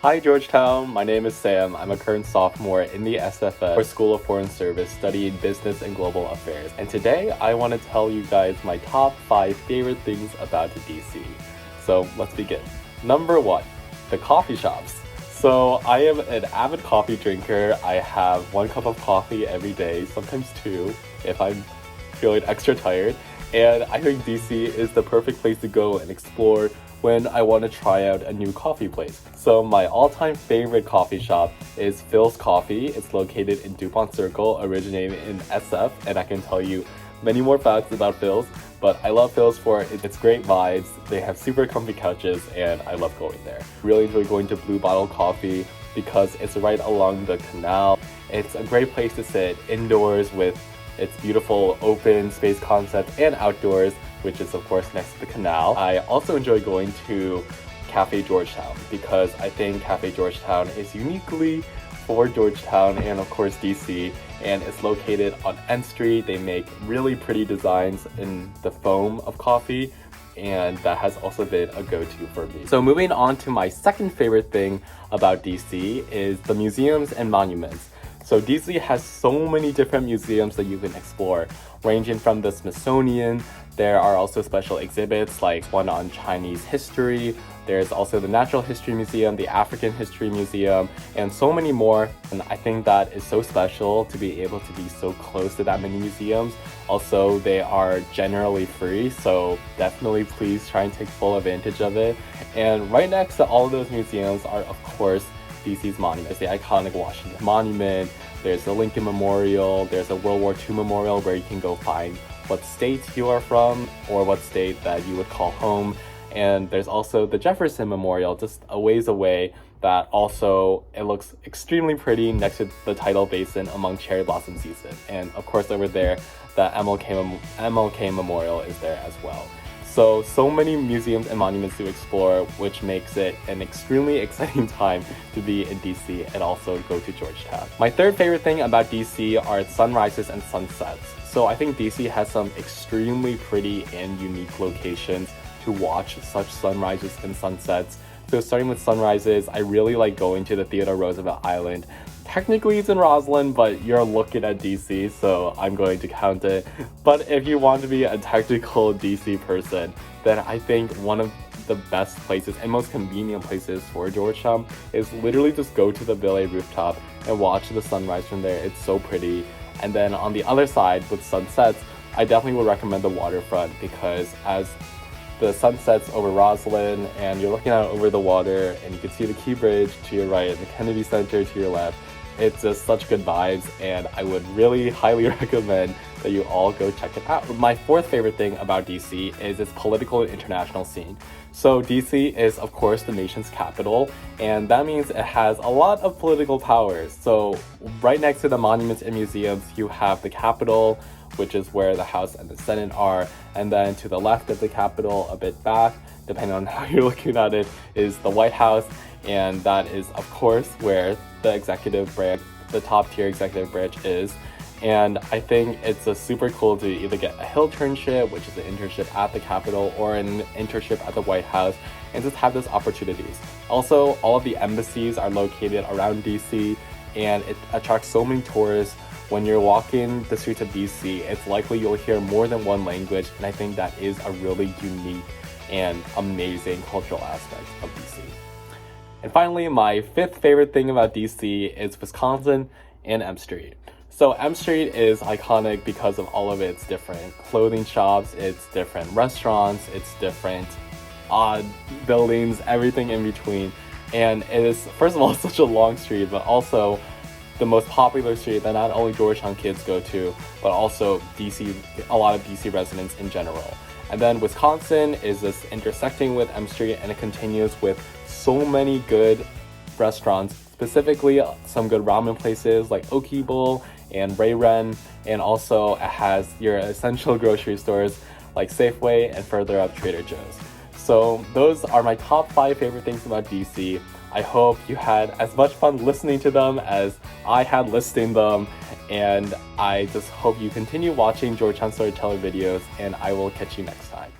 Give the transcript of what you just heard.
Hi Georgetown, my name is Sam. I'm a current sophomore in the SFS, or School of Foreign Service, studying Business and Global Affairs. And today I want to tell you guys my top 5 favorite things about DC. So let's begin. Number 1, the coffee shops. So I am an avid coffee drinker. I have 1 cup of coffee every day, sometimes 2 if I'm feeling extra tired. And I think DC is the perfect place to go and explore when I want to try out a new coffee place. So my all-time favorite coffee shop is Phil's Coffee. It's located in DuPont Circle, originating in SF, and I can tell you many more facts about Phil's, but I love Phil's for its great vibes. They have super comfy couches, and I love going there. Really enjoy going to Blue Bottle Coffee because it's right along the canal. It's a great place to sit indoors with its beautiful open space concept and outdoors, which is of course next to the canal. I also enjoy going to Cafe Georgetown because I think Cafe Georgetown is uniquely for Georgetown and of course DC, and it's located on N Street. They make really pretty designs in the foam of coffee, and that has also been a go-to for me. So moving on to my second favorite thing about DC is the museums and monuments. So DC has so many different museums that you can explore, ranging from the Smithsonian. There are also special exhibits like one on Chinese history. There's also the Natural History Museum, the African History Museum, and so many more. And I think that is so special to be able to be so close to that many museums. Also, they are generally free, so definitely please try and take full advantage of it. And right next to all of those museums are, of course, DC's monuments, the iconic Washington Monument, there's the Lincoln Memorial, there's a World War II Memorial where you can go find what state you are from or what state that you would call home. And there's also the Jefferson Memorial just a ways away that also, it looks extremely pretty next to the tidal basin among cherry blossom season. And of course over there, the MLK Memorial is there as well. So many museums and monuments to explore, which makes it an extremely exciting time to be in DC and also go to Georgetown. My third favorite thing about DC are sunrises and sunsets. So I think DC has some extremely pretty and unique locations to watch such sunrises and sunsets. So starting with sunrises, I really like going to the Theodore Roosevelt Island. Technically it's in Roslyn, but you're looking at DC, so I'm going to count it. But if you want to be a technical DC person, then I think one of the best places and most convenient places for Georgetown is literally just go to the Ville rooftop and watch the sunrise from there. It's so pretty. And then on the other side with sunsets, I definitely would recommend the waterfront because as the sun sets over Roslyn and you're looking out over the water and you can see the Key Bridge to your right and the Kennedy Center to your left. It's just such good vibes, and I would really highly recommend that you all go check it out. My fourth favorite thing about DC is its political and international scene. So DC is of course the nation's capital, and that means it has a lot of political powers. So right next to the monuments and museums, you have the Capitol, which is where the House and the Senate are, and then to the left of the Capitol, a bit back, depending on how you're looking at it, is the White House, and that is of course where the executive branch, the top tier executive branch is. And I think it's super cool to either get a Hill internship, which is an internship at the Capitol, or an internship at the White House, and just have those opportunities. Also, all of the embassies are located around DC, and it attracts so many tourists. When you're walking the streets of DC, it's likely you'll hear more than one language, and I think that is a really unique and amazing cultural aspect of DC. And finally, my fifth favorite thing about DC is Wisconsin and M Street. So M Street is iconic because of all of its different clothing shops, its different restaurants, its different odd buildings, everything in between. And it is, first of all, such a long street, but also the most popular street that not only Georgetown kids go to, but also DC, a lot of DC residents in general. And then Wisconsin is this intersecting with M Street, and it continues with so many good restaurants, specifically some good ramen places like Okibul and Ray Ren, and also it has your essential grocery stores like Safeway and further up Trader Joe's. So those are my top 5 favorite things about DC. I hope you had as much fun listening to them as I had listing them, and I just hope you continue watching Georgetown Storyteller videos, and I will catch you next time.